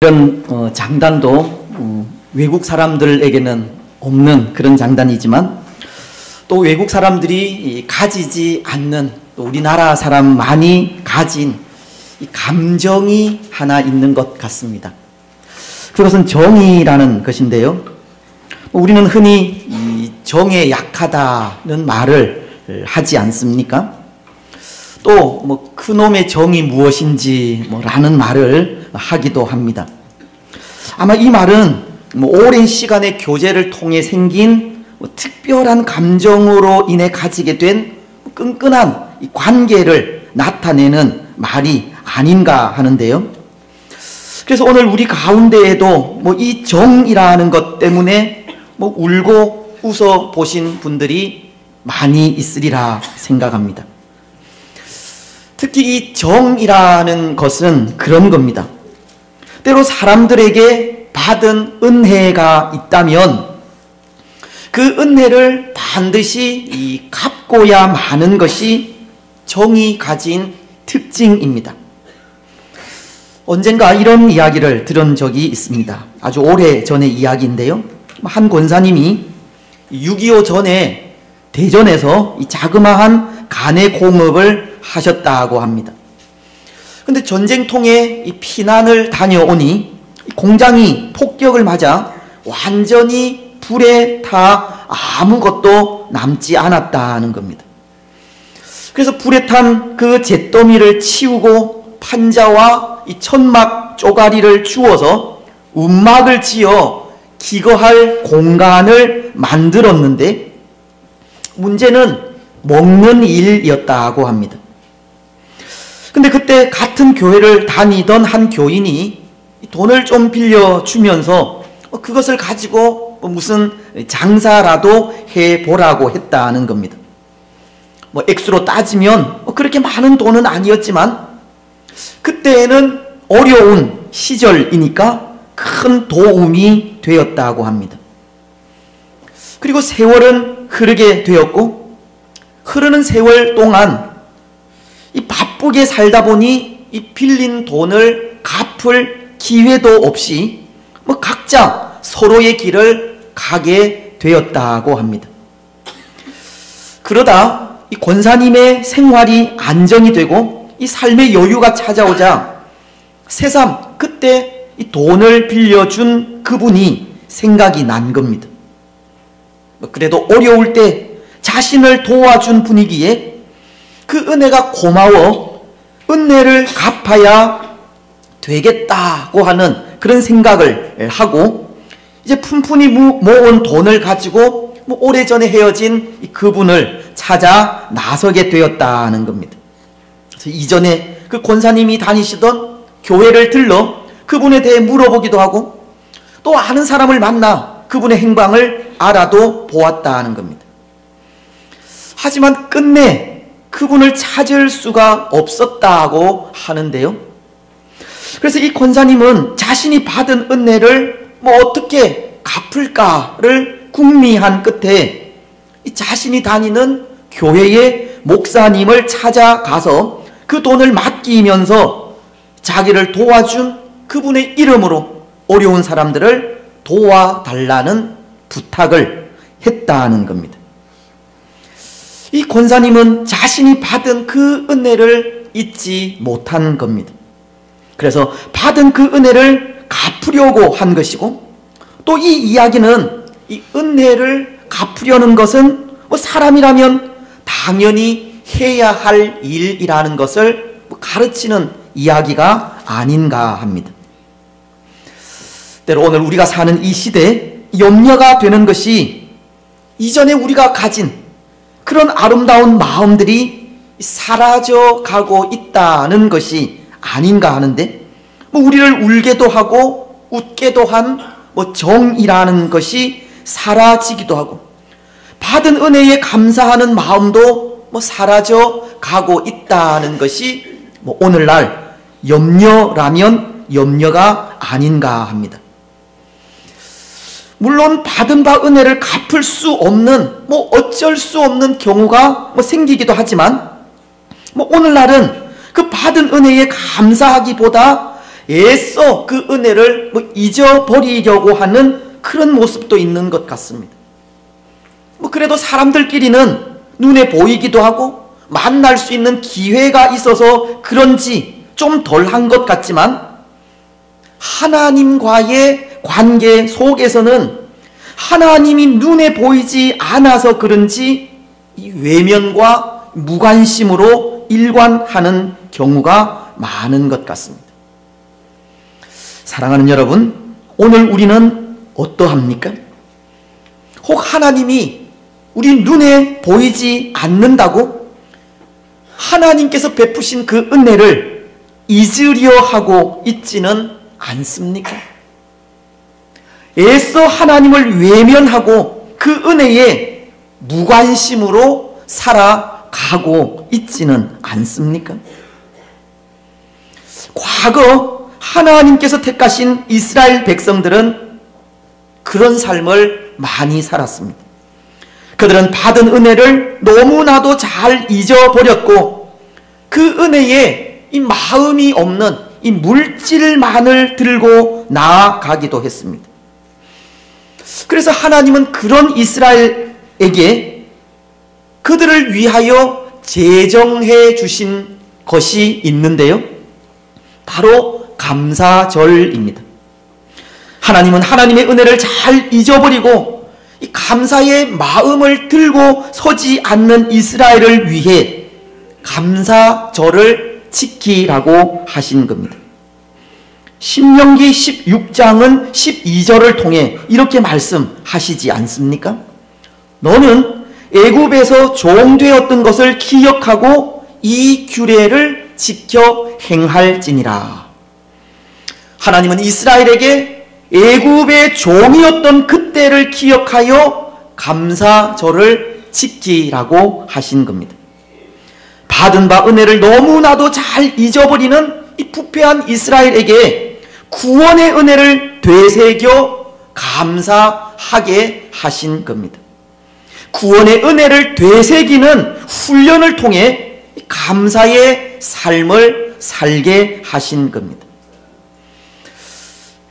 이런 장단도 외국 사람들에게는 없는 그런 장단이지만 또 외국 사람들이 가지지 않는 또 우리나라 사람만이 가진 이 감정이 하나 있는 것 같습니다. 그것은 정이라는 것인데요. 우리는 흔히 이 정에 약하다는 말을 하지 않습니까? 또 그놈의 정이 무엇인지 라는 말을 하기도 합니다. 아마 이 말은 오랜 시간의 교제를 통해 생긴 특별한 감정으로 인해 가지게 된 끈끈한 이 관계를 나타내는 말이 아닌가 하는데요. 그래서 오늘 우리 가운데에도 이 정이라는 것 때문에 울고 웃어 보신 분들이 많이 있으리라 생각합니다. 특히 이 정이라는 것은 그런 겁니다. 때로 사람들에게 받은 은혜가 있다면 그 은혜를 반드시 갚고야 마는 것이 정이 가진 특징입니다. 언젠가 이런 이야기를 들은 적이 있습니다. 아주 오래전의 이야기인데요. 한 권사님이 6.25 전에 대전에서 이 자그마한 간의 공업을 하셨다고 합니다. 근데 전쟁통에 이 피난을 다녀오니 공장이 폭격을 맞아 완전히 불에 타 아무것도 남지 않았다는 겁니다. 그래서 불에 탄 그 잿더미를 치우고 판자와 이 천막 쪼가리를 주워서 움막을 지어 기거할 공간을 만들었는데 문제는 먹는 일이었다고 합니다. 근데 그때 같은 교회를 다니던 한 교인이 돈을 좀 빌려주면서 그것을 가지고 무슨 장사라도 해보라고 했다는 겁니다. 액수로 따지면 그렇게 많은 돈은 아니었지만 그때에는 어려운 시절이니까 큰 도움이 되었다고 합니다. 그리고 세월은 흐르게 되었고 흐르는 세월 동안 이 바쁘게 살다 보니 이 빌린 돈을 갚을 기회도 없이 각자 서로의 길을 가게 되었다고 합니다. 그러다 이 권사님의 생활이 안정이 되고 이 삶의 여유가 찾아오자 새삼 그때 이 돈을 빌려준 그분이 생각이 난 겁니다. 그래도 어려울 때 자신을 도와준 분이기에 그 은혜가 고마워 은혜를 갚아야 되겠다고 하는 그런 생각을 하고 이제 푼푼히 모은 돈을 가지고 오래전에 헤어진 그분을 찾아 나서게 되었다는 겁니다. 그래서 이전에 그 권사님이 다니시던 교회를 들러 그분에 대해 물어보기도 하고 또 아는 사람을 만나 그분의 행방을 알아도 보았다는 겁니다. 하지만 끝내 그분을 찾을 수가 없었다고 하는데요. 그래서 이 권사님은 자신이 받은 은혜를 어떻게 갚을까를 궁리한 끝에 자신이 다니는 교회의 목사님을 찾아가서 그 돈을 맡기면서 자기를 도와준 그분의 이름으로 어려운 사람들을 도와달라는 부탁을 했다는 겁니다. 이 권사님은 자신이 받은 그 은혜를 잊지 못한 겁니다. 그래서 받은 그 은혜를 갚으려고 한 것이고 또 이 이야기는 이 은혜를 갚으려는 것은 사람이라면 당연히 해야 할 일이라는 것을 가르치는 이야기가 아닌가 합니다. 때로 오늘 우리가 사는 이 시대에 염려가 되는 것이 이전에 우리가 가진 그런 아름다운 마음들이 사라져 가고 있다는 것이 아닌가 하는데 우리를 울게도 하고 웃게도 한 정이라는 것이 사라지기도 하고 받은 은혜에 감사하는 마음도 사라져 가고 있다는 것이 오늘날 염려라면 염려가 아닌가 합니다. 물론 받은 바 은혜를 갚을 수 없는 어쩔 수 없는 경우가 생기기도 하지만 오늘날은 그 받은 은혜에 감사하기보다 애써 그 은혜를 잊어버리려고 하는 그런 모습도 있는 것 같습니다. 그래도 사람들끼리는 눈에 보이기도 하고 만날 수 있는 기회가 있어서 그런지 좀 덜한 것 같지만, 하나님과의 관계 속에서는 하나님이 눈에 보이지 않아서 그런지 이 외면과 무관심으로 일관하는 경우가 많은 것 같습니다. 사랑하는 여러분, 오늘 우리는 어떠합니까? 혹 하나님이 우리 눈에 보이지 않는다고 하나님께서 베푸신 그 은혜를 잊으려 하고 있지는 않습니까? 애써 하나님을 외면하고 그 은혜에 무관심으로 살아가고 있지는 않습니까? 과거 하나님께서 택하신 이스라엘 백성들은 그런 삶을 많이 살았습니다. 그들은 받은 은혜를 너무나도 잘 잊어버렸고, 그 은혜에 이 마음이 없는 이 물질만을 들고 나아가기도 했습니다. 그래서 하나님은 그런 이스라엘에게 그들을 위하여 제정해 주신 것이 있는데요, 바로 감사절입니다. 하나님은 하나님의 은혜를 잘 잊어버리고 이 감사의 마음을 들고 서지 않는 이스라엘을 위해 감사절을 지키라고 하신 겁니다. 신명기 16장은 12절을 통해 이렇게 말씀하시지 않습니까? 너는 애굽에서 종되었던 것을 기억하고 이 규례를 지켜 행할지니라. 하나님은 이스라엘에게 애굽의 종이었던 그때를 기억하여 감사절을 지키라고 하신 겁니다. 받은 바 은혜를 너무나도 잘 잊어버리는 이 부패한 이스라엘에게 구원의 은혜를 되새겨 감사하게 하신 겁니다. 구원의 은혜를 되새기는 훈련을 통해 감사의 삶을 살게 하신 겁니다.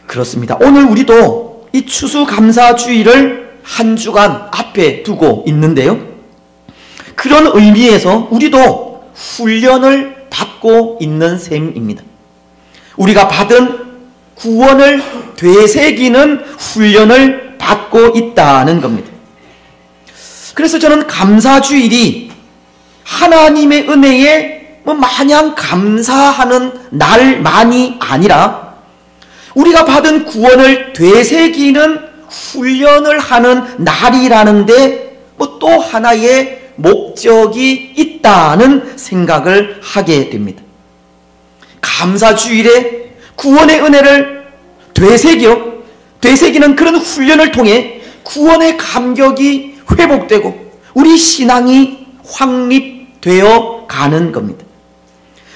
그렇습니다. 오늘 우리도 이 추수감사주의를 한 주간 앞에 두고 있는데요, 그런 의미에서 우리도 훈련을 받고 있는 셈입니다. 우리가 받은 구원을 되새기는 훈련을 받고 있다는 겁니다. 그래서 저는 감사주일이 하나님의 은혜에 마냥 감사하는 날만이 아니라 우리가 받은 구원을 되새기는 훈련을 하는 날이라는데 또 하나의 목적이 있다는 생각을 하게 됩니다. 감사주일에 구원의 은혜를 되새기는 그런 훈련을 통해 구원의 감격이 회복되고 우리 신앙이 확립되어 가는 겁니다.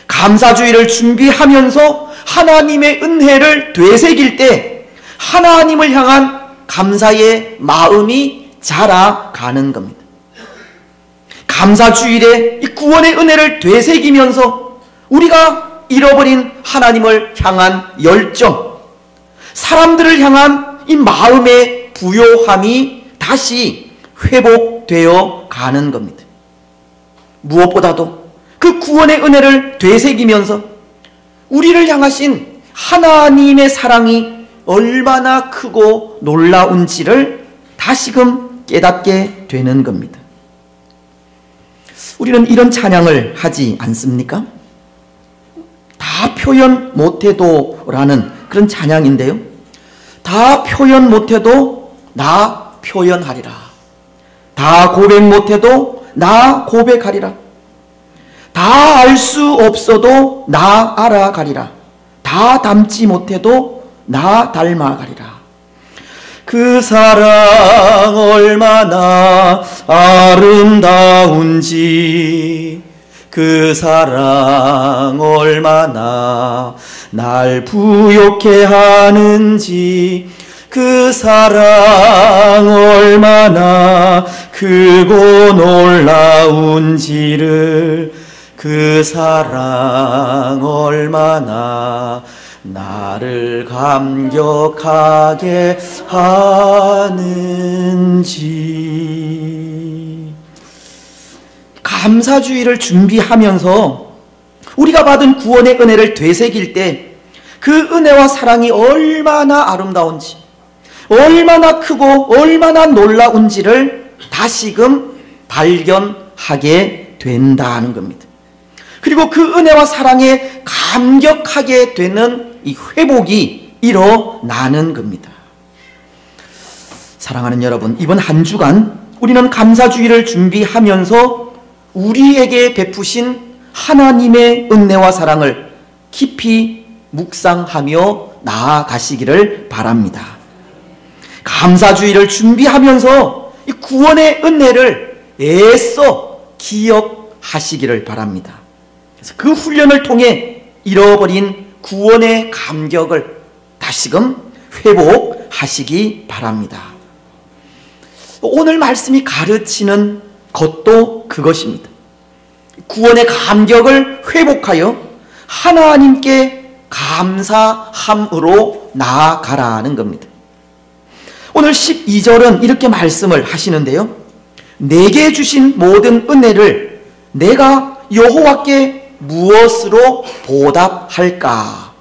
감사주일을 준비하면서 하나님의 은혜를 되새길 때 하나님을 향한 감사의 마음이 자라가는 겁니다. 감사주일에 이 구원의 은혜를 되새기면서 우리가 잃어버린 하나님을 향한 열정, 사람들을 향한 이 마음의 부요함이 다시 회복되어 가는 겁니다. 무엇보다도 그 구원의 은혜를 되새기면서 우리를 향하신 하나님의 사랑이 얼마나 크고 놀라운지를 다시금 깨닫게 되는 겁니다. 우리는 이런 찬양을 하지 않습니까? 다 표현 못해도 라는 그런 찬양인데요, 다 표현 못해도 나 표현하리라, 다 고백 못해도 나 고백하리라, 다 알 수 없어도 나 알아가리라, 다 닮지 못해도 나 닮아가리라. 그 사랑 얼마나 아름다운지, 그 사랑 얼마나 날 부욕해 하는지, 그 사랑 얼마나 크고 놀라운지를, 그 사랑 얼마나 나를 감격하게 하는지. 감사주의를 준비하면서 우리가 받은 구원의 은혜를 되새길 때 그 은혜와 사랑이 얼마나 아름다운지, 얼마나 크고 얼마나 놀라운지를 다시금 발견하게 된다는 겁니다. 그리고 그 은혜와 사랑에 감격하게 되는 이 회복이 일어나는 겁니다. 사랑하는 여러분, 이번 한 주간 우리는 감사주의를 준비하면서 우리에게 베푸신 하나님의 은혜와 사랑을 깊이 묵상하며 나아가시기를 바랍니다. 감사주의를 준비하면서 이 구원의 은혜를 애써 기억하시기를 바랍니다. 그래서 그 훈련을 통해 잃어버린 구원의 감격을 다시금 회복하시기 바랍니다. 오늘 말씀이 가르치는 것도 그것입니다. 구원의 감격을 회복하여 하나님께 감사함으로 나아가라는 겁니다. 오늘 12절은 이렇게 말씀을 하시는데요. 내게 주신 모든 은혜를 내가 여호와께 무엇으로 보답할까?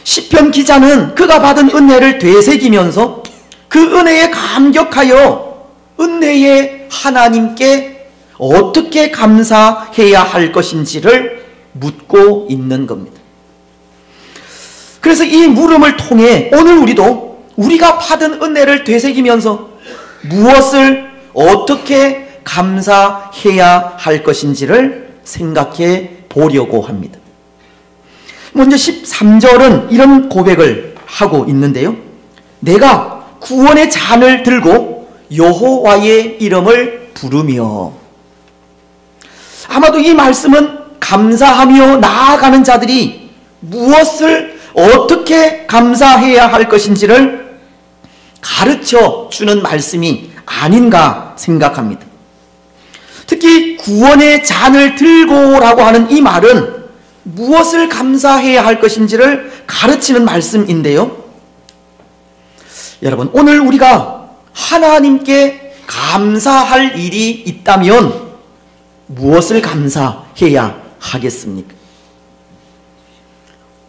시편 기자는 그가 받은 은혜를 되새기면서 그 은혜에 감격하여 은혜의 하나님께 어떻게 감사해야 할 것인지를 묻고 있는 겁니다. 그래서 이 물음을 통해 오늘 우리도 우리가 받은 은혜를 되새기면서 무엇을 어떻게 감사해야 할 것인지를 생각해 보려고 합니다. 먼저 13절은 이런 고백을 하고 있는데요. 내가 구원의 잔을 들고 여호와의 이름을 부르며. 아마도 이 말씀은 감사하며 나아가는 자들이 무엇을 어떻게 감사해야 할 것인지를 가르쳐 주는 말씀이 아닌가 생각합니다. 특히 구원의 잔을 들고라고 하는 이 말은 무엇을 감사해야 할 것인지를 가르치는 말씀인데요. 여러분, 오늘 우리가 하나님께 감사할 일이 있다면 무엇을 감사해야 하겠습니까?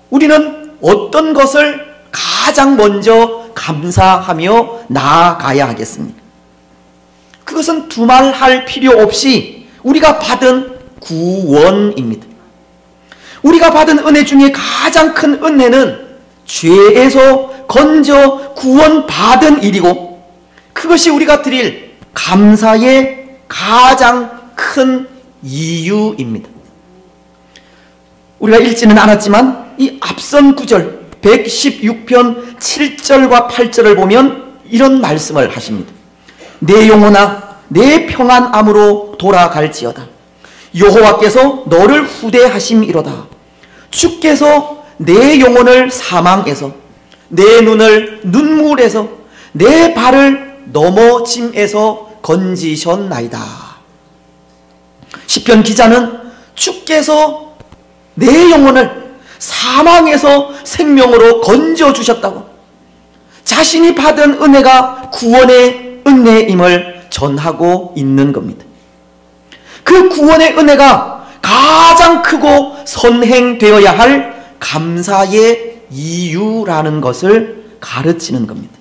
우리는 어떤 것을 가장 먼저 감사하며 나아가야 하겠습니까? 그것은 두말할 필요 없이 우리가 받은 구원입니다. 우리가 받은 은혜 중에 가장 큰 은혜는 죄에서 건져 구원받은 일이고, 그것이 우리가 드릴 감사의 가장 큰 이유입니다. 우리가 읽지는 않았지만 이 앞선 구절 116편 7절과 8절을 보면 이런 말씀을 하십니다. 내 영혼아 내 평안함으로 돌아갈지어다. 여호와께서 너를 후대하심이로다. 주께서 내 영혼을 사망에서, 내 눈을 눈물에서, 내 발을 넘어짐에서 건지셨나이다. 시편 기자는 주께서 내 영혼을 사망에서 생명으로 건져주셨다고, 자신이 받은 은혜가 구원의 은혜임을 전하고 있는 겁니다. 그 구원의 은혜가 가장 크고 선행되어야 할 감사의 이유라는 것을 가르치는 겁니다.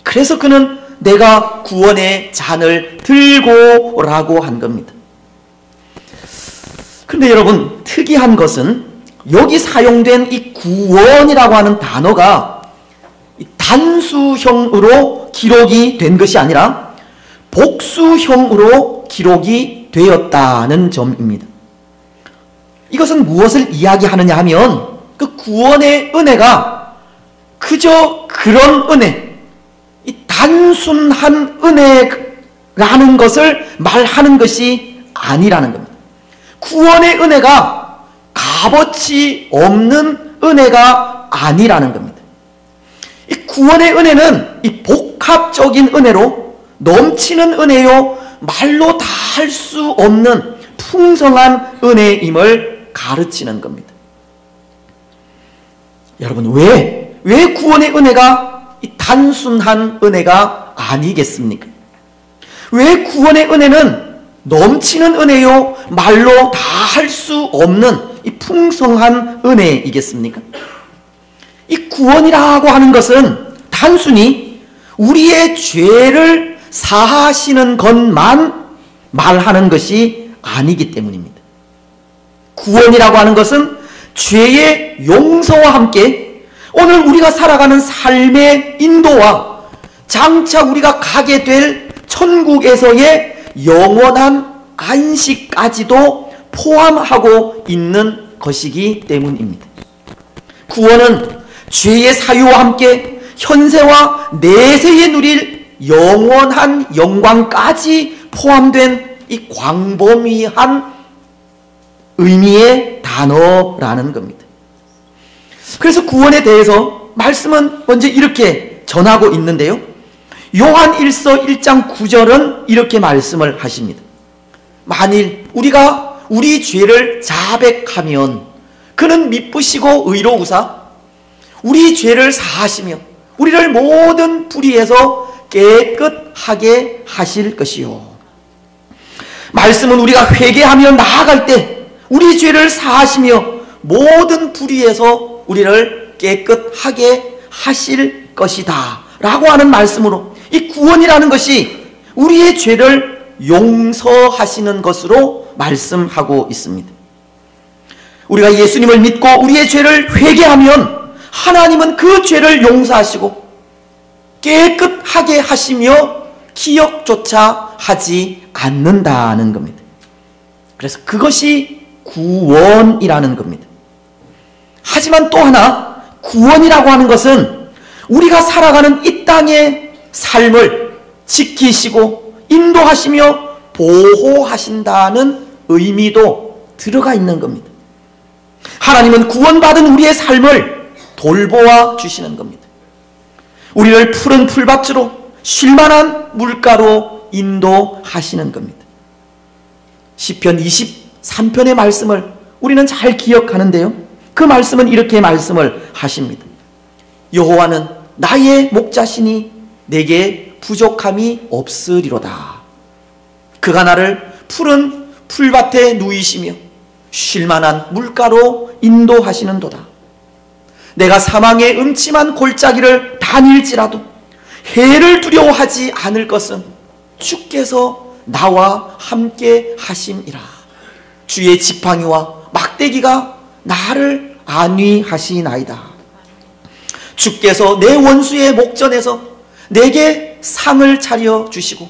그래서 그는 내가 구원의 잔을 들고 라고 한 겁니다. 그런데 여러분, 특이한 것은 여기 사용된 이 구원이라고 하는 단어가 단수형으로 기록이 된 것이 아니라 복수형으로 기록이 되었다는 점입니다. 이것은 무엇을 이야기하느냐 하면 그 구원의 은혜가 그저 그런 은혜, 이 단순한 은혜라는 것을 말하는 것이 아니라는 겁니다. 구원의 은혜가 값어치 없는 은혜가 아니라는 겁니다. 이 구원의 은혜는 이 복합적인 은혜로 넘치는 은혜요, 말로 다 할 수 없는 풍성한 은혜임을 가르치는 겁니다. 여러분, 왜 구원의 은혜가 이 단순한 은혜가 아니겠습니까? 왜 구원의 은혜는 넘치는 은혜요, 말로 다 할 수 없는 이 풍성한 은혜이겠습니까? 이 구원이라고 하는 것은 단순히 우리의 죄를 사하시는 것만 말하는 것이 아니기 때문입니다. 구원이라고 하는 것은 죄의 용서와 함께 오늘 우리가 살아가는 삶의 인도와 장차 우리가 가게 될 천국에서의 영원한 안식까지도 포함하고 있는 것이기 때문입니다. 구원은 죄의 사유와 함께 현세와 내세에 누릴 영원한 영광까지 포함된 이 광범위한 의미의 단어라는 겁니다. 그래서 구원에 대해서 말씀은 먼저 이렇게 전하고 있는데요, 요한 1서 1장 9절은 이렇게 말씀을 하십니다. 만일 우리가 우리 죄를 자백하면 그는 미쁘시고 의로우사 우리 죄를 사하시며 우리를 모든 불의에서 깨끗하게 하실 것이요. 말씀은 우리가 회개하며 나아갈 때 우리 죄를 사하시며 모든 불의에서 우리를 깨끗하게 하실 것이다 라고 하는 말씀으로 이 구원이라는 것이 우리의 죄를 용서하시는 것으로 말씀하고 있습니다. 우리가 예수님을 믿고 우리의 죄를 회개하면 하나님은 그 죄를 용서하시고 깨끗하게 하시며 기억조차 하지 않는다는 겁니다. 그래서 그것이 구원이라는 겁니다. 하지만 또 하나, 구원이라고 하는 것은 우리가 살아가는 이 땅의 삶을 지키시고 인도하시며 보호하신다는 의미도 들어가 있는 겁니다. 하나님은 구원받은 우리의 삶을 돌보아 주시는 겁니다. 우리를 푸른 풀밭으로 쉴만한 물가로 인도하시는 겁니다. 시편 23편의 말씀을 우리는 잘 기억하는데요, 그 말씀은 이렇게 말씀을 하십니다. 여호와는 나의 목자시니 내게 부족함이 없으리로다. 그가 나를 푸른 풀밭에 누이시며 쉴만한 물가로 인도하시는도다. 내가 사망의 음침한 골짜기를 다닐지라도 해를 두려워하지 않을 것은 주께서 나와 함께 하심이라. 주의 지팡이와 막대기가 나를 안위하시나이다. 주께서 내 원수의 목전에서 내게 상을 차려 주시고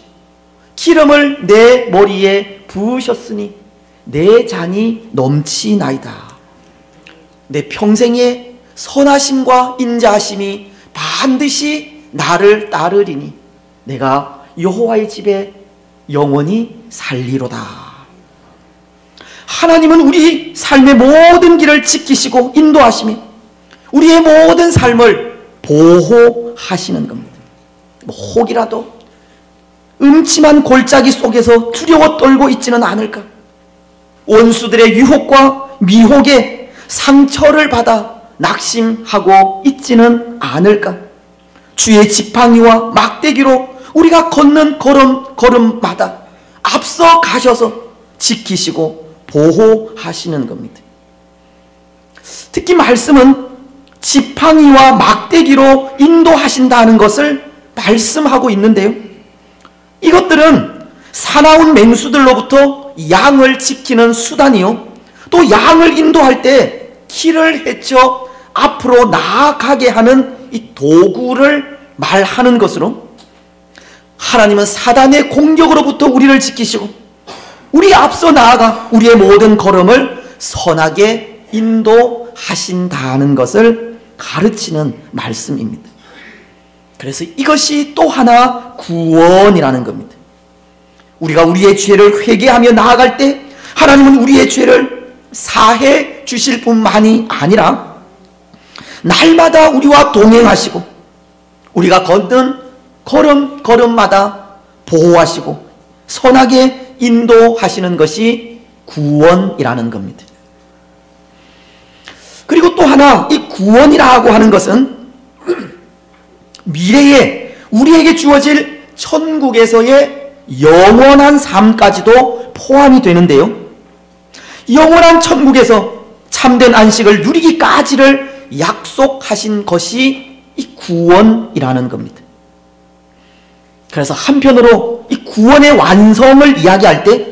기름을 내 머리에 부으셨으니 내 잔이 넘치나이다. 내 평생의 선하심과 인자하심이 반드시 나를 따르리니 내가 여호와의 집에 영원히 살리로다. 하나님은 우리 삶의 모든 길을 지키시고 인도하시며 우리의 모든 삶을 보호하시는 겁니다. 혹이라도 음침한 골짜기 속에서 두려워 떨고 있지는 않을까? 원수들의 유혹과 미혹에 상처를 받아 낙심하고 있지는 않을까? 주의 지팡이와 막대기로 우리가 걷는 걸음마다 앞서 가셔서 지키시고 보호하시는 겁니다. 특히 말씀은 지팡이와 막대기로 인도하신다는 것을 말씀하고 있는데요, 이것들은 사나운 맹수들로부터 양을 지키는 수단이요, 또 양을 인도할 때 길을 헤쳐 앞으로 나아가게 하는 이 도구를 말하는 것으로, 하나님은 사단의 공격으로부터 우리를 지키시고 우리 앞서 나아가 우리의 모든 걸음을 선하게 인도하신다는 것을 가르치는 말씀입니다. 그래서 이것이 또 하나 구원이라는 겁니다. 우리가 우리의 죄를 회개하며 나아갈 때 하나님은 우리의 죄를 사해 주실 뿐만이 아니라 날마다 우리와 동행하시고 우리가 걷는 걸음마다 보호하시고 선하게 인도하시는 것이 구원이라는 겁니다. 그리고 또 하나, 이 구원이라고 하는 것은 미래에 우리에게 주어질 천국에서의 영원한 삶까지도 포함이 되는데요, 영원한 천국에서 참된 안식을 누리기까지를 약속하신 것이 이 구원이라는 겁니다. 그래서 한편으로 이 구원의 완성을 이야기할 때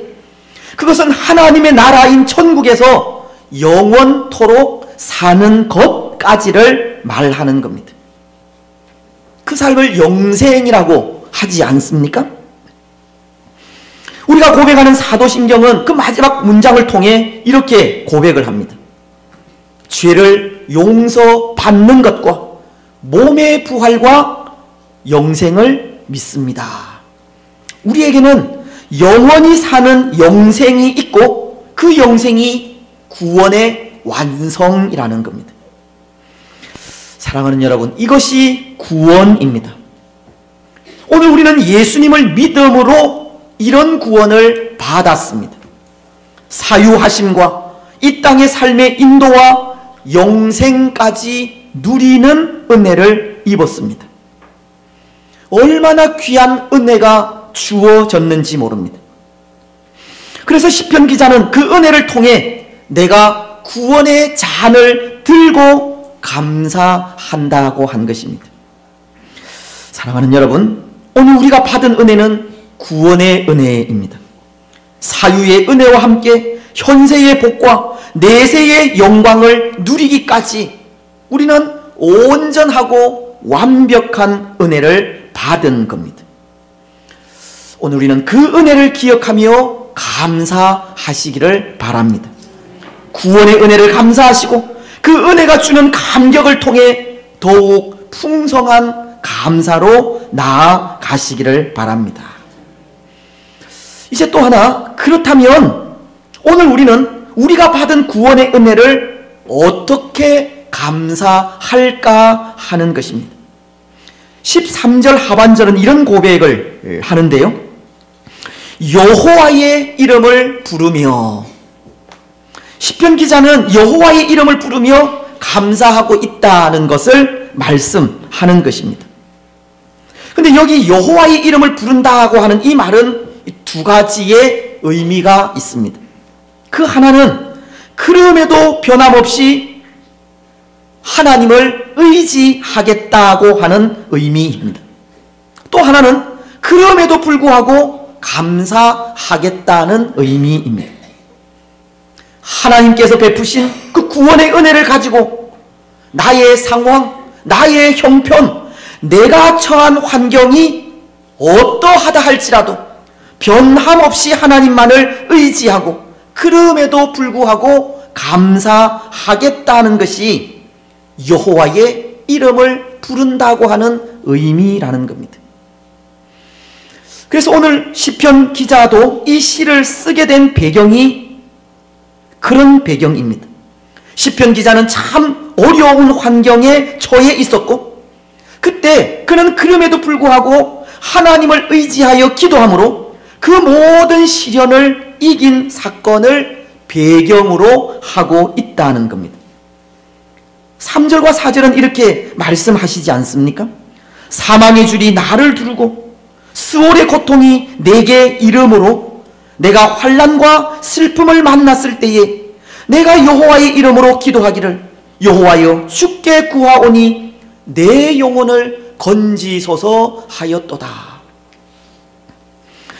그것은 하나님의 나라인 천국에서 영원토록 사는 것까지를 말하는 겁니다. 그 삶을 영생이라고 하지 않습니까? 우리가 고백하는 사도신경은 그 마지막 문장을 통해 이렇게 고백을 합니다. 죄를 용서받는 것과 몸의 부활과 영생을 믿습니다. 우리에게는 영원히 사는 영생이 있고 그 영생이 구원의 완성이라는 겁니다. 사랑하는 여러분, 이것이 구원입니다. 오늘 우리는 예수님을 믿음으로 이런 구원을 받았습니다. 사유하심과 이 땅의 삶의 인도와 영생까지 누리는 은혜를 입었습니다. 얼마나 귀한 은혜가 주어졌는지 모릅니다. 그래서 시편 기자는 그 은혜를 통해 내가 구원의 잔을 들고 감사한다고 한 것입니다. 사랑하는 여러분, 오늘 우리가 받은 은혜는 구원의 은혜입니다. 사유의 은혜와 함께 현세의 복과 내세의 영광을 누리기까지 우리는 온전하고 완벽한 은혜를 받은 겁니다. 오늘 우리는 그 은혜를 기억하며 감사하시기를 바랍니다. 구원의 은혜를 감사하시고 그 은혜가 주는 감격을 통해 더욱 풍성한 감사로 나아가시기를 바랍니다. 이제 또 하나, 그렇다면 오늘 우리는 우리가 받은 구원의 은혜를 어떻게 감사할까 하는 것입니다. 13절 하반절은 이런 고백을 하는데요, 여호와의 이름을 부르며, 시편 기자는 여호와의 이름을 부르며 감사하고 있다는 것을 말씀하는 것입니다. 근데 여기 여호와의 이름을 부른다고 하는 이 말은 두 가지의 의미가 있습니다. 그 하나는 그럼에도 변함없이 하나님을 의지하겠다고 하는 의미입니다. 또 하나는 그럼에도 불구하고 감사하겠다는 의미입니다. 하나님께서 베푸신 그 구원의 은혜를 가지고 나의 상황, 나의 형편, 내가 처한 환경이 어떠하다 할지라도 변함없이 하나님만을 의지하고 그럼에도 불구하고 감사하겠다는 것이 여호와의 이름을 부른다고 하는 의미라는 겁니다. 그래서 오늘 시편 기자도 이 시를 쓰게 된 배경이 그런 배경입니다. 시편 기자는 참 어려운 환경에 처해 있었고 그때 그는 그럼에도 불구하고 하나님을 의지하여 기도함으로 그 모든 시련을 이긴 사건을 배경으로 하고 있다는 겁니다. 3절과 4절은 이렇게 말씀하시지 않습니까? 사망의 줄이 나를 두르고 스올의 고통이 내게 이름으로 내가 환난과 슬픔을 만났을 때에 내가 여호와의 이름으로 기도하기를 여호와여 주께 구하오니 내 영혼을 건지소서 하였도다.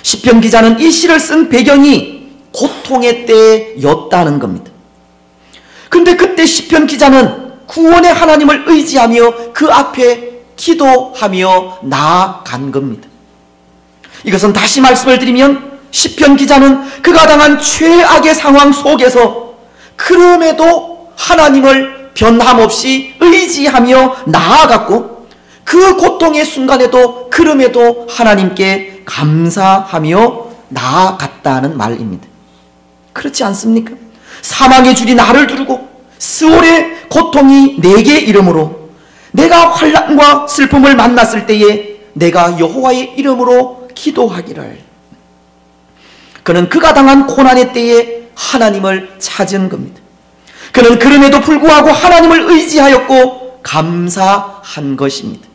시편 기자는 이 시를 쓴 배경이 고통의 때였다는 겁니다. 근데 그때 시편 기자는 구원의 하나님을 의지하며 그 앞에 기도하며 나아간 겁니다. 이것은 다시 말씀을 드리면 시편 기자는 그가 당한 최악의 상황 속에서 그럼에도 하나님을 변함없이 의지하며 나아갔고 그 고통의 순간에도 그럼에도 하나님께 감사하며 나아갔다는 말입니다. 그렇지 않습니까? 사망의 줄이 나를 두르고 스올의 고통이 내게 이름으로 내가 환난과 슬픔을 만났을 때에 내가 여호와의 이름으로 기도하기를. 그는 그가 당한 고난의 때에 하나님을 찾은 겁니다. 그는 그럼에도 불구하고 하나님을 의지하였고 감사한 것입니다.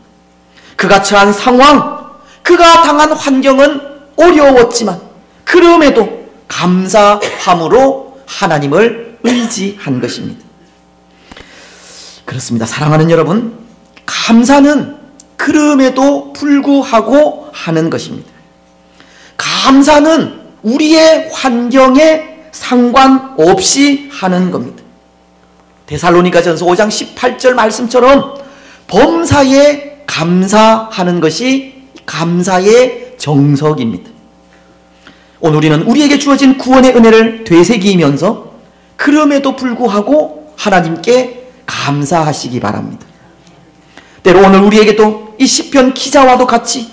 그가 처한 상황, 그가 당한 환경은 어려웠지만 그럼에도 감사함으로 하나님을 의지한 것입니다. 그렇습니다. 사랑하는 여러분, 감사는 그럼에도 불구하고 하는 것입니다. 감사는 우리의 환경에 상관없이 하는 겁니다. 데살로니가전서 5장 18절 말씀처럼 범사에 감사하는 것이 감사의 정석입니다. 오늘 우리는 우리에게 주어진 구원의 은혜를 되새기면서 그럼에도 불구하고 하나님께 감사하시기 바랍니다. 때로 오늘 우리에게도 이 시편 기자와도 같이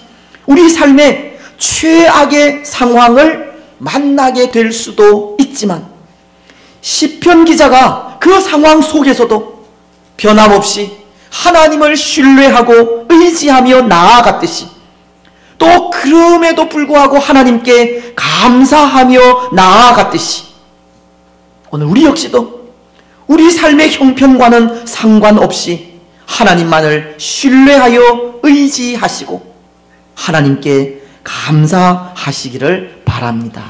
우리 삶의 최악의 상황을 만나게 될 수도 있지만 시편 기자가 그 상황 속에서도 변함없이 하나님을 신뢰하고 의지하며 나아갔듯이 또 그럼에도 불구하고 하나님께 감사하며 나아갔듯이 오늘 우리 역시도 우리 삶의 형편과는 상관없이 하나님만을 신뢰하여 의지하시고 하나님께 감사하시기를 바랍니다.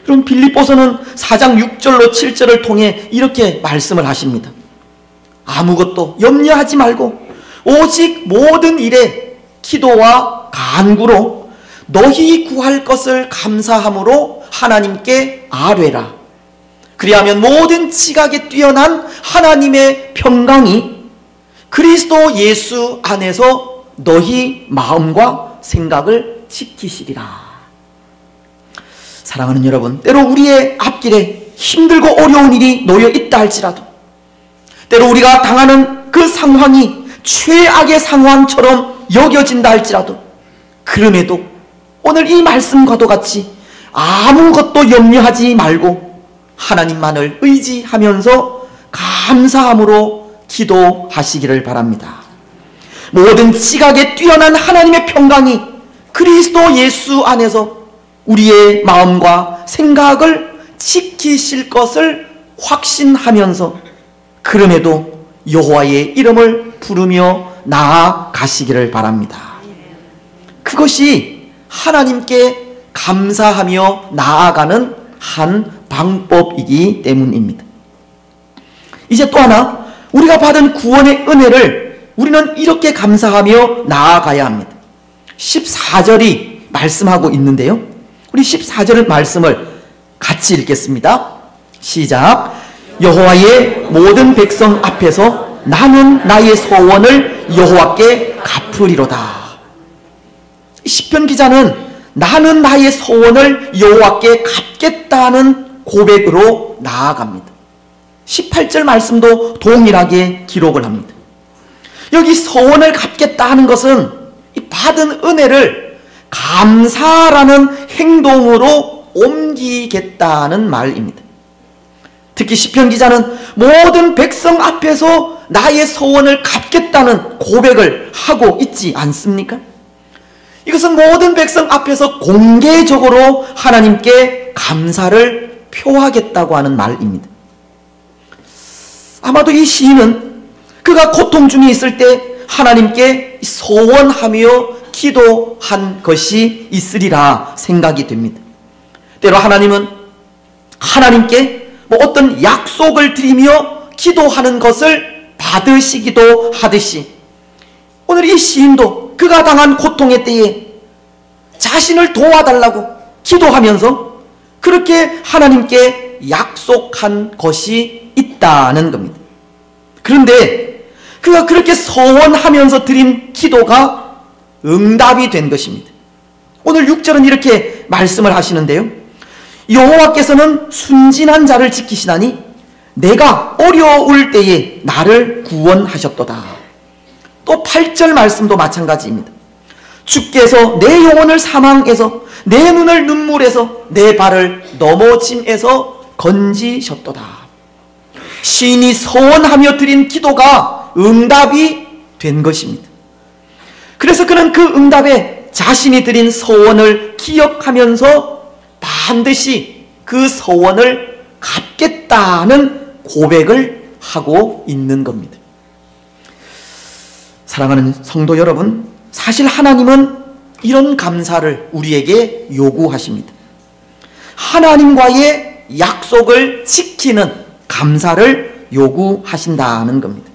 그럼 빌립보서는 4장 6절로 7절을 통해 이렇게 말씀을 하십니다. 아무것도 염려하지 말고 오직 모든 일에 기도와 간구로 너희 구할 것을 감사함으로 하나님께 아뢰라. 그리하면 모든 지각에 뛰어난 하나님의 평강이 그리스도 예수 안에서 너희 마음과 생각을 지키시리라. 사랑하는 여러분, 때로 우리의 앞길에 힘들고 어려운 일이 놓여 있다 할지라도 때로 우리가 당하는 그 상황이 최악의 상황처럼 여겨진다 할지라도 그럼에도 오늘 이 말씀과도 같이 아무것도 염려하지 말고 하나님만을 의지하면서 감사함으로 기도하시기를 바랍니다. 모든 지각에 뛰어난 하나님의 평강이 그리스도 예수 안에서 우리의 마음과 생각을 지키실 것을 확신하면서 그럼에도 여호와의 이름을 부르며 나아가시기를 바랍니다. 그것이 하나님께 감사하며 나아가는 한 방법이기 때문입니다. 이제 또 하나 우리가 받은 구원의 은혜를 우리는 이렇게 감사하며 나아가야 합니다. 14절이 말씀하고 있는데요, 우리 14절 말씀을 같이 읽겠습니다. 시작. 여호와의 모든 백성 앞에서 나는 나의 소원을 여호와께 갚으리로다. 시편 기자는 나는 나의 소원을 여호와께 갚겠다는 고백으로 나아갑니다. 18절 말씀도 동일하게 기록을 합니다. 여기 소원을 갚겠다 하는 것은 이 받은 은혜를 감사라는 행동으로 옮기겠다는 말입니다. 특히 시편 기자는 모든 백성 앞에서 나의 소원을 갚겠다는 고백을 하고 있지 않습니까? 이것은 모든 백성 앞에서 공개적으로 하나님께 감사를 표하겠다고 하는 말입니다. 아마도 이 시인은 그가 고통 중에 있을 때 하나님께 소원하며 기도한 것이 있으리라 생각이 됩니다. 때로 하나님은 하나님께 어떤 약속을 드리며 기도하는 것을 받으시기도 하듯이 오늘 이 시인도 그가 당한 고통의 때에 자신을 도와달라고 기도하면서 그렇게 하나님께 약속한 것이 있다는 겁니다. 그런데 그가 그렇게 소원하면서 드린 기도가 응답이 된 것입니다. 오늘 6절은 이렇게 말씀을 하시는데요, 여호와께서는 순진한 자를 지키시나니 내가 어려울 때에 나를 구원하셨도다. 또 8절 말씀도 마찬가지입니다. 주께서 내 영혼을 사망에서 내 눈을 눈물에서 내 발을 넘어짐에서 건지셨도다. 시인이 소원하며 드린 기도가 응답이 된 것입니다. 그래서 그는 그 응답에 자신이 드린 소원을 기억하면서 반드시 그 소원을 받겠다는 고백을 하고 있는 겁니다. 사랑하는 성도 여러분, 사실 하나님은 이런 감사를 우리에게 요구하십니다. 하나님과의 약속을 지키는 감사를 요구하신다는 겁니다.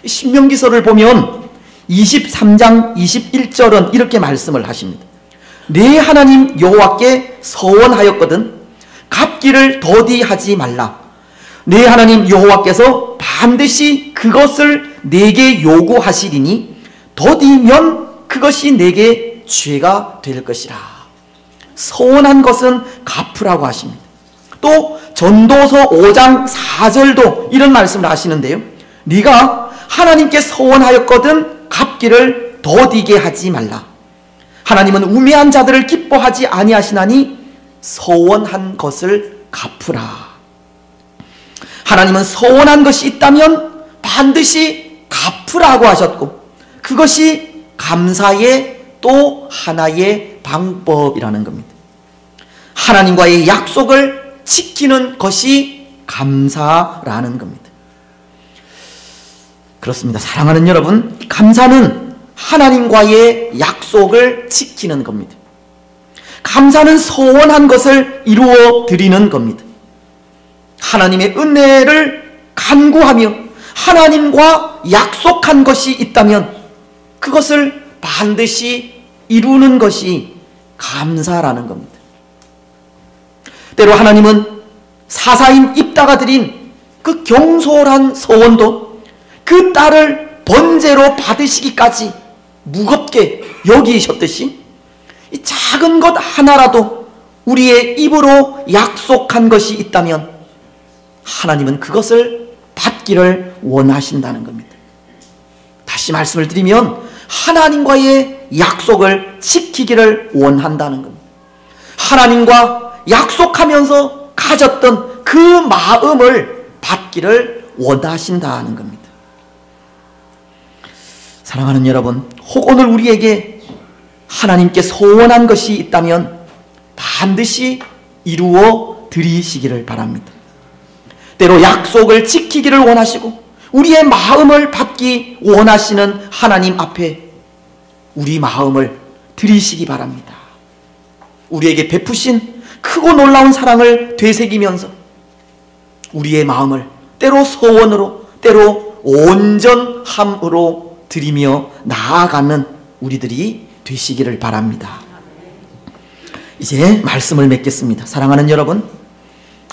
신명기서를 보면 23장 21절은 이렇게 말씀을 하십니다. 내 하나님 여호와께 서원하였거든 갚기를 더디하지 말라. 내 하나님 여호와께서 반드시 그것을 내게 요구하시리니 더디면 그것이 내게 죄가 될 것이라. 서원한 것은 갚으라고 하십니다. 또 전도서 5장 4절도 이런 말씀을 하시는데요. 네가 하나님께 서원하였거든 갚기를 더디게 하지 말라. 하나님은 우매한 자들을 기뻐하지 아니하시나니 서원한 것을 갚으라. 하나님은 서원한 것이 있다면 반드시 갚으라고 하셨고, 그것이 감사의 또 하나의 방법이라는 겁니다. 하나님과의 약속을 지키는 것이 감사라는 겁니다. 그렇습니다. 사랑하는 여러분, 감사는 하나님과의 약속을 지키는 겁니다. 감사는 서원한 것을 이루어 드리는 겁니다. 하나님의 은혜를 간구하며 하나님과 약속한 것이 있다면 그것을 반드시 이루는 것이 감사라는 겁니다. 때로 하나님은 사사인 입다가 드린 그 경솔한 서원도 그 딸을 번제로 받으시기까지 무겁게 여기셨듯이 이 작은 것 하나라도 우리의 입으로 약속한 것이 있다면 하나님은 그것을 받기를 원하신다는 겁니다. 다시 말씀을 드리면 하나님과의 약속을 지키기를 원한다는 겁니다. 하나님과 약속하면서 가졌던 그 마음을 받기를 원하신다는 겁니다. 사랑하는 여러분, 혹 오늘 우리에게 하나님께 소원한 것이 있다면 반드시 이루어 드리시기를 바랍니다. 때로 약속을 지키기를 원하시고 우리의 마음을 받기 원하시는 하나님 앞에 우리 마음을 드리시기 바랍니다. 우리에게 베푸신 크고 놀라운 사랑을 되새기면서 우리의 마음을 때로 소원으로 때로 온전함으로 드리며 나아가는 우리들이 되시기를 바랍니다. 이제 말씀을 맺겠습니다. 사랑하는 여러분,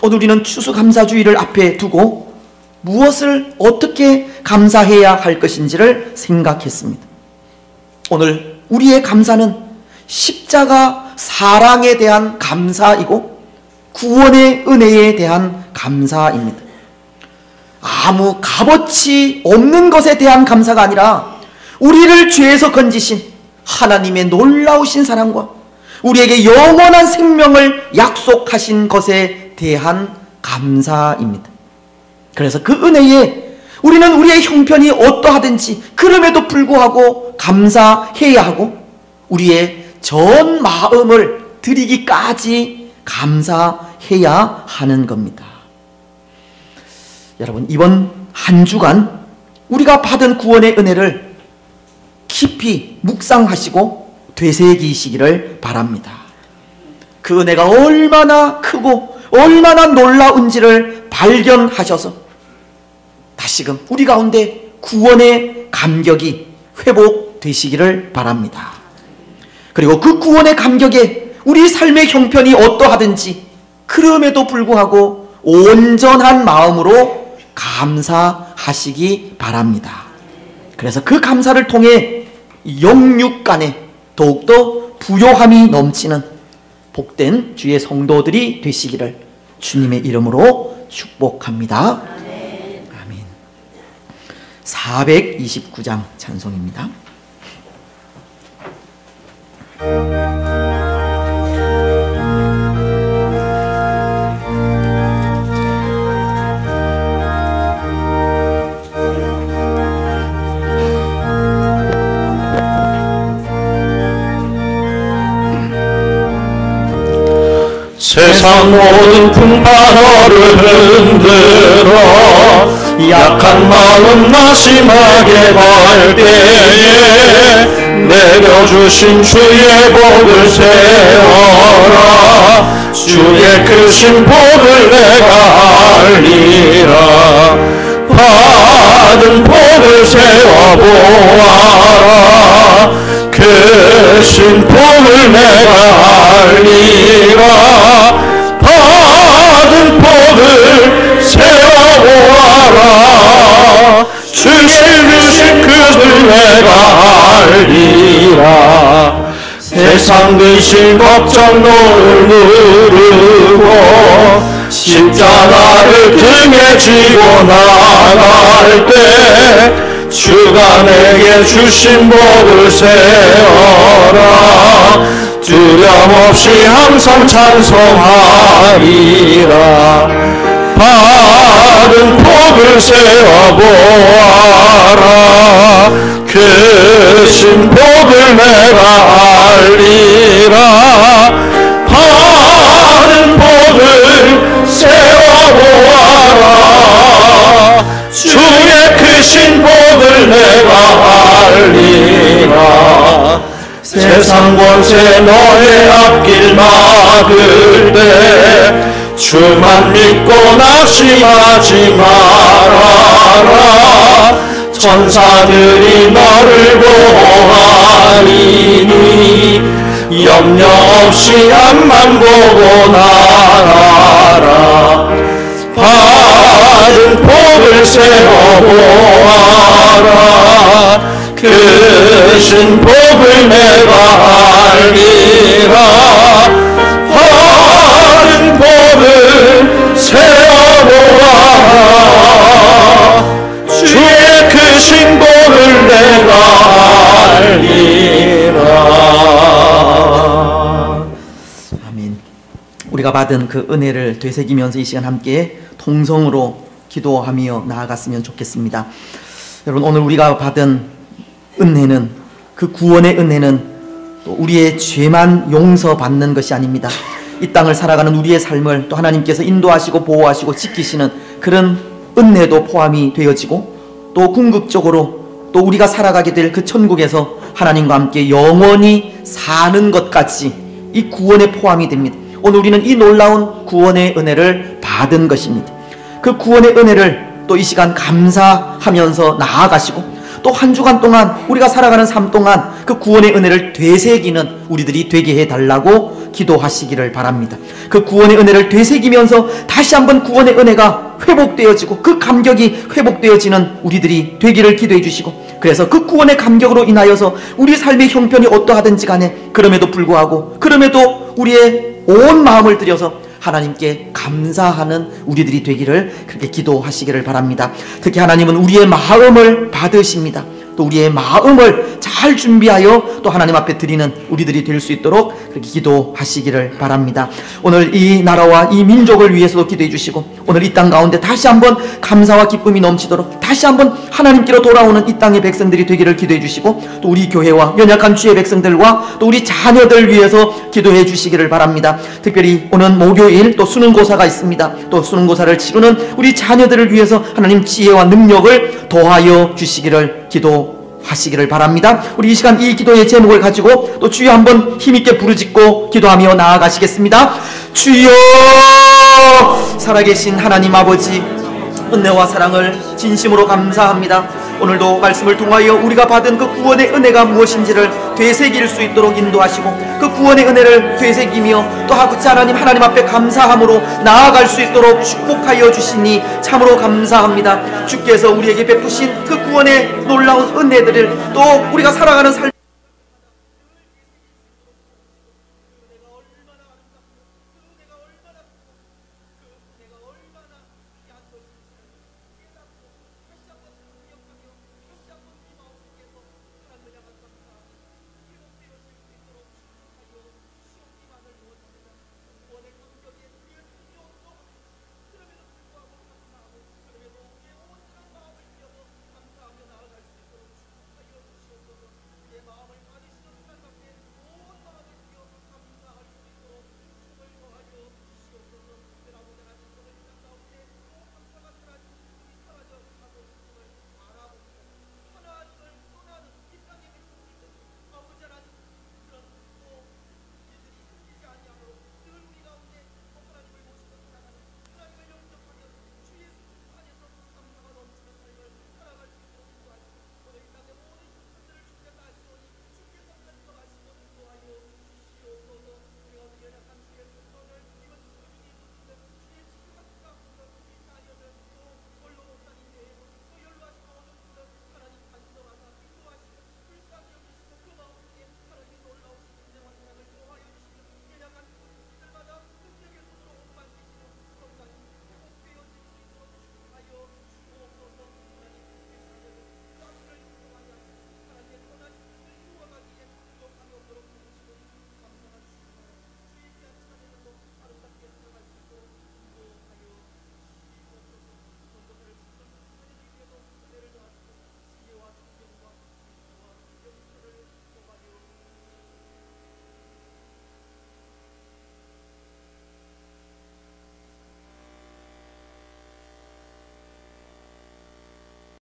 오늘 우리는 추수감사주의를 앞에 두고 무엇을 어떻게 감사해야 할 것인지를 생각했습니다. 오늘 우리의 감사는 십자가 사랑에 대한 감사이고 구원의 은혜에 대한 감사입니다. 아무 값어치 없는 것에 대한 감사가 아니라 우리를 죄에서 건지신 하나님의 놀라우신 사랑과 우리에게 영원한 생명을 약속하신 것에 대한 감사입니다. 그래서 그 은혜에 우리는 우리의 형편이 어떠하든지 그럼에도 불구하고 감사해야 하고 우리의 전 마음을 드리기까지 감사해야 하는 겁니다. 여러분, 이번 한 주간 우리가 받은 구원의 은혜를 깊이 묵상하시고 되새기시기를 바랍니다. 그 은혜가 얼마나 크고 얼마나 놀라운지를 발견하셔서 다시금 우리 가운데 구원의 감격이 회복되시기를 바랍니다. 그리고 그 구원의 감격에 우리 삶의 형편이 어떠하든지 그럼에도 불구하고 온전한 마음으로 감사하시기 바랍니다. 그래서 그 감사를 통해 영육 간에 더욱더 부요함이 넘치는 복된 주의 성도들이 되시기를 주님의 이름으로 축복합니다. 아멘. 429장 찬송입니다. 세상 모든 풍파를 흔들어 약한 마음 나심하게 갈 때에 내려주신 주의 복을 세워라. 주의 크신 복을 내가 알리라. 받은 복을 세워보아라. 크신 복을 내가 알리라. 받은 복을 세워보아라. 주신 그들 내가 알리라. 세상 근심 걱정 노를 누르고 십자가를 등에 지고 나갈 때 주가 내게 주신 복을 세워라. 두려움없이 항상 찬송하리라. 받은 복을 세워보아라. 크신 복을 내가 알리라. 받은 복을 세워보아라. 주의 크신 복을 내가 알리라. 세상 권세 너의 앞길 막을 때 주만 믿고 낙심하지 말아라. 천사들이 너를 보호하리니 염려 없이 앞만 보고 나가라. 받은 복을 세워보아라. 크신 복을 내가 알리라. 받은 복을 세워보아라. 주의 크신 복을 내가 알리라. 아멘. 우리가 받은 그 은혜를 되새기면서 이 시간 함께 통성으로 기도하며 나아갔으면 좋겠습니다. 여러분, 오늘 우리가 받은 은혜는, 그 구원의 은혜는 또 우리의 죄만 용서받는 것이 아닙니다. 이 땅을 살아가는 우리의 삶을 또 하나님께서 인도하시고 보호하시고 지키시는 그런 은혜도 포함이 되어지고, 또 궁극적으로 또 우리가 살아가게 될 그 천국에서 하나님과 함께 영원히 사는 것까지 이 구원에 포함이 됩니다. 오늘 우리는 이 놀라운 구원의 은혜를 받은 것입니다. 그 구원의 은혜를 또 이 시간 감사하면서 나아가시고, 또 한 주간 동안 우리가 살아가는 삶 동안 그 구원의 은혜를 되새기는 우리들이 되게 해달라고 기도하시기를 바랍니다. 그 구원의 은혜를 되새기면서 다시 한번 구원의 은혜가 회복되어지고 그 감격이 회복되어지는 우리들이 되기를 기도해 주시고, 그래서 그 구원의 감격으로 인하여서 우리 삶의 형편이 어떠하든지 간에 그럼에도 불구하고, 그럼에도 우리의 온 마음을 들여서 하나님께 감사하는 우리들이 되기를 그렇게 기도하시기를 바랍니다. 특히 하나님은 우리의 마음을 받으십니다. 또 우리의 마음을 잘 준비하여 또 하나님 앞에 드리는 우리들이 될 수 있도록 그렇게 기도하시기를 바랍니다. 오늘 이 나라와 이 민족을 위해서도 기도해 주시고, 오늘 이 땅 가운데 다시 한번 감사와 기쁨이 넘치도록 다시 한번 하나님께로 돌아오는 이 땅의 백성들이 되기를 기도해 주시고, 또 우리 교회와 연약한 주의 백성들과 또 우리 자녀들 위해서 기도해 주시기를 바랍니다. 특별히 오는 목요일 또 수능고사가 있습니다. 또 수능고사를 치르는 우리 자녀들을 위해서 하나님 지혜와 능력을 더하여 주시기를 기도하시기를 바랍니다. 우리 이 시간 이 기도의 제목을 가지고 또 주여 한번 힘있게 부르짖고 기도하며 나아가시겠습니다. 주여, 살아계신 하나님 아버지, 은혜와 사랑을 진심으로 감사합니다. 오늘도 말씀을 통하여 우리가 받은 그 구원의 은혜가 무엇인지를 되새길 수 있도록 인도하시고, 그 구원의 은혜를 되새기며 또 아버지 하나님 앞에 감사함으로 나아갈 수 있도록 축복하여 주시니 참으로 감사합니다. 주께서 우리에게 베푸신 그 구원의 놀라운 은혜들을 또 우리가 살아가는 삶